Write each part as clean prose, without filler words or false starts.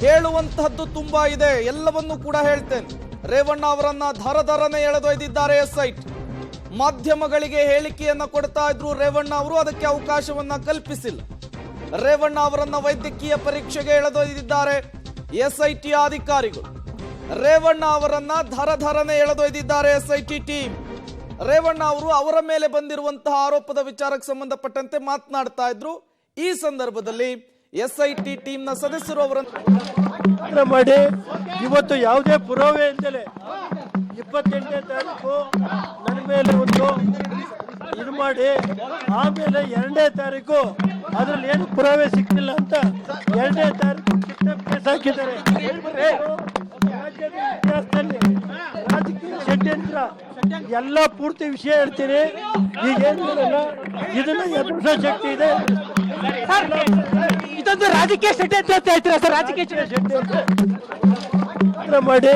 ಹೇಳುವಂತಹದ್ದು ತುಂಬಾ ಇದೆ, ಎಲ್ಲವನ್ನೂ ಕೂಡ ಹೇಳ್ತೇನೆ. ರೇವಣ್ಣ ಅವರನ್ನ ಧರಧರನೆ ಎಳೆದೊಯ್ದಿದ್ದಾರೆ ಎಸ್ಐಟಿ. ಮಾಧ್ಯಮಗಳಿಗೆ ಹೇಳಿಕೆಯನ್ನ ಕೊಡ್ತಾ ಇದ್ರು ರೇವಣ್ಣ ಅವರು, ಅದಕ್ಕೆ ಅವಕಾಶವನ್ನ ಕಲ್ಪಿಸಿಲ್ಲ. ರೇವಣ್ಣ ಅವರನ್ನ ವೈದ್ಯಕೀಯ ಪರೀಕ್ಷೆಗೆ ಎಳೆದೊಯ್ದಿದ್ದಾರೆ ಎಸ್ಐಟಿ ಅಧಿಕಾರಿಗಳು. ರೇವಣ್ಣ ಅವರನ್ನ ಧರಧರನೆ ಎಳೆದೊಯ್ದಿದ್ದಾರೆ ಎಸ್ಐಟಿ ಟೀಮ್. ರೇವಣ್ಣ ಅವರು ಅವರ ಮೇಲೆ ಬಂದಿರುವಂತಹ ಆರೋಪದ ವಿಚಾರಕ್ಕೆ ಸಂಬಂಧಪಟ್ಟಂತೆ ಮಾತನಾಡ್ತಾ ಇದ್ರು. ಈ ಸಂದರ್ಭದಲ್ಲಿ ಎಸ್ಐಟಿ ಟೀಮ್ ನ ಸದಸ್ಯರು ಅವರನ್ನು ಮಾಡಿ ಇವತ್ತು ಯಾವುದೇ ಪುರಾವೆ ಇಲ್ಲದೆ 28ನೇ ತಾರೀಕು ನನ್ನ ಮೇಲೆ ಒಂದು ಇದು ಮಾಡಿ, ಆಮೇಲೆ 2ನೇ ತಾರೀಕು ಅದ್ರಲ್ಲಿ ಏನು ಪುರಾವೆ ಸಿಕ್ಕಿಲ್ಲ ಅಂತ 2ನೇ ತಾರೀಕು ಕಿಡ್ನಾಪ್ ಕೇಸ್ ಹಾಕಿದ್ದಾರೆ. ರಾಜ್ಯದ ಇತಿಹಾಸದಲ್ಲಿ ರಾಜಕೀಯ ಷಡ್ಯಂತ್ರ ಎಲ್ಲ ಪೂರ್ತಿ ವಿಷಯ ಹೇಳ್ತೀನಿ. ಈಗ ಏನಿಲ್ಲ, ಇದನ್ನ ಎದುರಿಸೋ ಶಕ್ತಿ ಇದೆ. ಇದೊಂದು ರಾಜಕೀಯ ಷಡ್ಯಂತ್ರ ಅಂತ ಹೇಳ್ತೀರಾ ಸರ್? ರಾಜಕೀಯ ಷಡ್ಯಂತ್ರ ಮಾಡಿ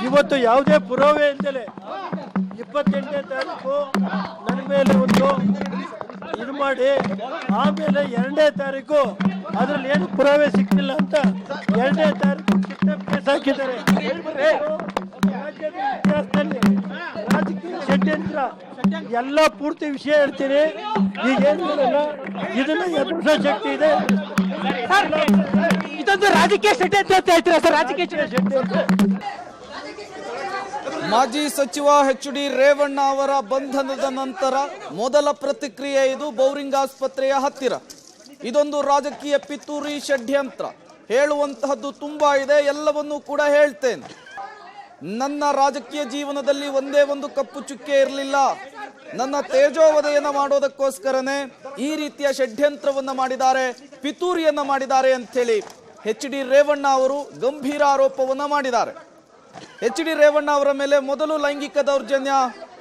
ಇವತ್ತು ಯಾವುದೇ ಪುರಾವೆ ಇಲ್ಲದೆ 28ನೇ ತಾರೀಕು ನನ್ನ ಮೇಲೆ ಒಂದು ಇದು ಮಾಡಿ, ಆಮೇಲೆ 2ನೇ ತಾರೀಕು ಅದ್ರಲ್ಲಿ ಏನು ಪುರಾವೆ ಸಿಕ್ಕಿಲ್ಲ ಅಂತ 2ನೇ ತಾರೀಕು ಕಿಡ್ನಾಪ್ ಕೇಸ್ ಹಾಕಿದ್ದಾರೆ. ರಾಜ್ಯದ ಇತಿಹಾಸದಲ್ಲಿ ರಾಜಕೀಯ ಷಡ್ಯಂತ್ರ ಎಲ್ಲ ಪೂರ್ತಿ ವಿಷಯ ಹೇಳ್ತೀನಿ. ಈಗ ಏನಿಲ್ಲ, ಇದನ್ನ ಎದುರಿಸೋ ಶಕ್ತಿ ಇದೆ. ಇದೊಂದು ರಾಜಕೀಯ ಷಡ್ಯಂತ್ರ ಅಂತ ಹೇಳ್ತೀರಾ ಸರ್? ರಾಜಕೀಯ ಷಡ್ಯಂತ್ರ. ಮಾಜಿ ಸಚಿವ ಎಚ್.ಡಿ. ರೇವಣ್ಣ ಅವರ ಬಂಧನದ ನಂತರ ಮೊದಲ ಪ್ರತಿಕ್ರಿಯೆ ಇದು. ಬೌರಿಂಗ್ ಆಸ್ಪತ್ರೆಯ ಹತ್ತಿರ ಇದೊಂದು ರಾಜಕೀಯ ಪಿತೂರಿ ಷಡ್ಯಂತ್ರ. ಹೇಳುವಂತಹದ್ದು ತುಂಬಾ ಇದೆ, ಎಲ್ಲವನ್ನೂ ಕೂಡ ಹೇಳ್ತೇನೆ. ನನ್ನ ರಾಜಕೀಯ ಜೀವನದಲ್ಲಿ ಒಂದೇ ಒಂದು ಕಪ್ಪು ಚುಕ್ಕೆ ಇರಲಿಲ್ಲ. ನನ್ನ ತೇಜೋವಧೆಯನ್ನ ಮಾಡೋದಕ್ಕೋಸ್ಕರನೇ ಈ ರೀತಿಯ ಷಡ್ಯಂತ್ರವನ್ನ ಮಾಡಿದ್ದಾರೆ, ಪಿತೂರಿಯನ್ನ ಮಾಡಿದ್ದಾರೆ ಅಂಥೇಳಿ ಎಚ್.ಡಿ. ರೇವಣ್ಣ ಅವರು ಗಂಭೀರ ಆರೋಪವನ್ನ ಮಾಡಿದ್ದಾರೆ. ಎಚ್.ಡಿ. ರೇವಣ್ಣ ಅವರ ಮೇಲೆ ಮೊದಲು ಲೈಂಗಿಕ ದೌರ್ಜನ್ಯ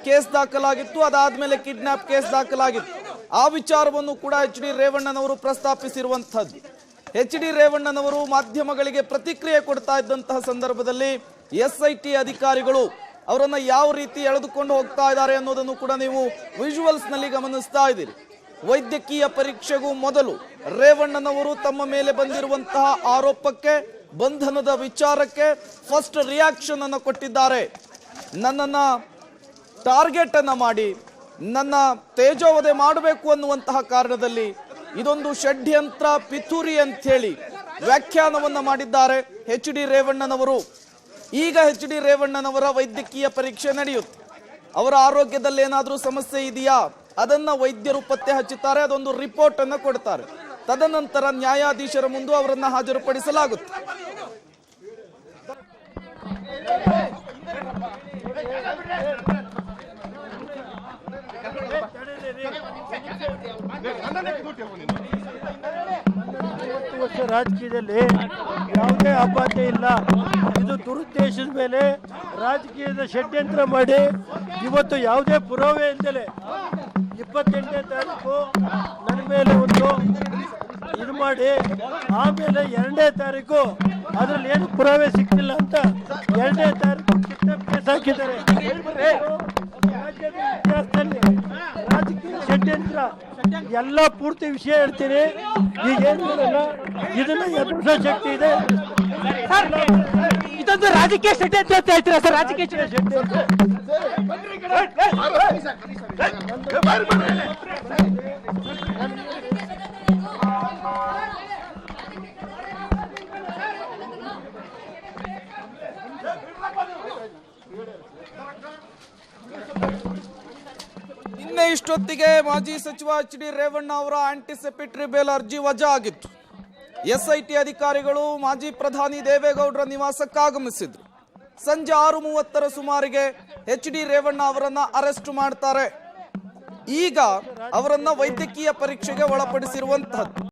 ಕೇಸ್ ದಾಖಲಾಗಿತ್ತು, ಅದಾದ್ಮೇಲೆ ಕಿಡ್ನಾಪ್ ಕೇಸ್ ದಾಖಲಾಗಿತ್ತು. ಆ ವಿಚಾರವನ್ನು ಕೂಡ ಎಚ್.ಡಿ. ರೇವಣ್ಣನವರು ಪ್ರಸ್ತಾಪಿಸಿರುವಂತಹದ್ದು. ಎಚ್.ಡಿ. ರೇವಣ್ಣನವರು ಮಾಧ್ಯಮಗಳಿಗೆ ಪ್ರತಿಕ್ರಿಯೆ ಕೊಡ್ತಾ ಇದ್ದಂತಹ ಸಂದರ್ಭದಲ್ಲಿ ಎಸ್ಐಟಿ ಅಧಿಕಾರಿಗಳು ಅವರನ್ನ ಯಾವ ರೀತಿ ಎಳೆದುಕೊಂಡು ಹೋಗ್ತಾ ಇದ್ದಾರೆ ಅನ್ನೋದನ್ನು ಕೂಡ ನೀವು ವಿಜುವಲ್ಸ್ ನಲ್ಲಿ ಗಮನಿಸ್ತಾ ಇದ್ದೀರಿ. ವೈದ್ಯಕೀಯ ಪರೀಕ್ಷೆಗೂ ಮೊದಲು ರೇವಣ್ಣನವರು ತಮ್ಮ ಮೇಲೆ ಬಂದಿರುವಂತಹ ಆರೋಪಕ್ಕೆ, ಬಂಧನದ ವಿಚಾರಕ್ಕೆ ಫಸ್ಟ್ ರಿಯಾಕ್ಷನ್ ಅನ್ನು ಕೊಟ್ಟಿದ್ದಾರೆ. ನನ್ನನ್ನ ಟಾರ್ಗೆಟ್ ಅನ್ನ ಮಾಡಿ ನನ್ನ ತೇಜೋವಧೆ ಮಾಡಬೇಕು ಅನ್ನುವಂತಹ ಕಾರಣದಲ್ಲಿ ಇದೊಂದು ಷಡ್ಯಂತ್ರ, ಪಿತೂರಿ ಅಂತ ಹೇಳಿ ವ್ಯಾಖ್ಯಾನವನ್ನ ಮಾಡಿದ್ದಾರೆ ಎಚ್.ಡಿ. ರೇವಣ್ಣನವರು. ಈಗ ಎಚ್.ಡಿ. ರೇವಣ್ಣನವರ ವೈದ್ಯಕೀಯ ಪರೀಕ್ಷೆ ನಡೆಯುತ್ತೆ. ಅವರ ಆರೋಗ್ಯದಲ್ಲಿ ಏನಾದರೂ ಸಮಸ್ಯೆ ಇದೆಯಾ ಅದನ್ನ ವೈದ್ಯರು ಪತ್ತೆ ಹಚ್ಚುತ್ತಾರೆ, ಅದೊಂದು ರಿಪೋರ್ಟ್ ಅನ್ನು ಕೊಡ್ತಾರೆ. ತದನಂತರ ನ್ಯಾಯಾಧೀಶರ ಮುಂದೆ ಅವರನ್ನ ಹಾಜರುಪಡಿಸಲಾಗುತ್ತೆ. ರಾಜಕೀಯದಲ್ಲಿ ಯಾವುದೇ ಆಪಾತ ಇಲ್ಲ. ಇದು ದುರುದ್ದೇಶದ ಮೇಲೆ ರಾಜಕೀಯದ ಷಡ್ಯಂತ್ರ ಮಾಡಿ ಇವತ್ತು ಯಾವುದೇ ಪುರಾವೆ ಇಲ್ಲದೆ 28ನೇ ತಾರೀಕು ನನ್ನ ಮೇಲೆ ಒಂದು ಇದು ಮಾಡಿ, ಆಮೇಲೆ 2ನೇ ತಾರೀಕು ಅದ್ರಲ್ಲಿ ಏನು ಪುರಾವೆ ಸಿಕ್ಕಿಲ್ಲ ಅಂತ 2ನೇ ತಾರೀಕು ಕಿಡ್ನಾಪ್ ಕೇಸ್ ಹಾಕಿದ್ದಾರೆ. ರಾಜ್ಯದ ಇತಿಹಾಸದಲ್ಲಿ ರಾಜಕೀಯ ಷಡ್ಯಂತ್ರ ಎಲ್ಲ ಪೂರ್ತಿ ವಿಷಯ ಹೇಳ್ತೀನಿ. ಈಗ ಏನಿಲ್ಲ, ಇದನ್ನ ಎದುರಿಸೋ ಶಕ್ತಿ ಇದೆ. ಇದೊಂದು ರಾಜಕೀಯ ಷಡ್ಯಂತ್ರ ಅಂತ ಹೇಳ್ತೀರಾ ಸರ್? ರಾಜಕೀಯ ಷಡ್ಯಂತ್ರ. ನಿನ್ನೆ ಇಷ್ಟೊತ್ತಿಗೆ ಮಾಜಿ ಸಚಿವ ಎಚ್.ಡಿ. ರೇವಣ್ಣ ಅವರ ಆಂಟಿಸಿಪೇಟರಿ ಬೇಲ್ ಅರ್ಜಿ ವಜಾ ಆಗಿತ್ತು. ಎಸ್ಐಟಿ ಅಧಿಕಾರಿಗಳು ಮಾಜಿ ಪ್ರಧಾನಿ ದೇವೇಗೌಡರ ನಿವಾಸಕ್ಕೆ ಆಗಮಿಸಿದ್ರು. ಸಂಜೆ 6:30 ಸುಮಾರಿಗೆ ಎಚ್.ಡಿ. ರೇವಣ್ಣ ಅವರನ್ನ ಅರೆಸ್ಟ್ ಮಾಡ್ತಾರೆ. ಈಗ ಅವರನ್ನ ವೈದ್ಯಕೀಯ ಪರೀಕ್ಷೆಗೆ ಒಳಪಡಿಸಿರುವಂತಹದ್ದು.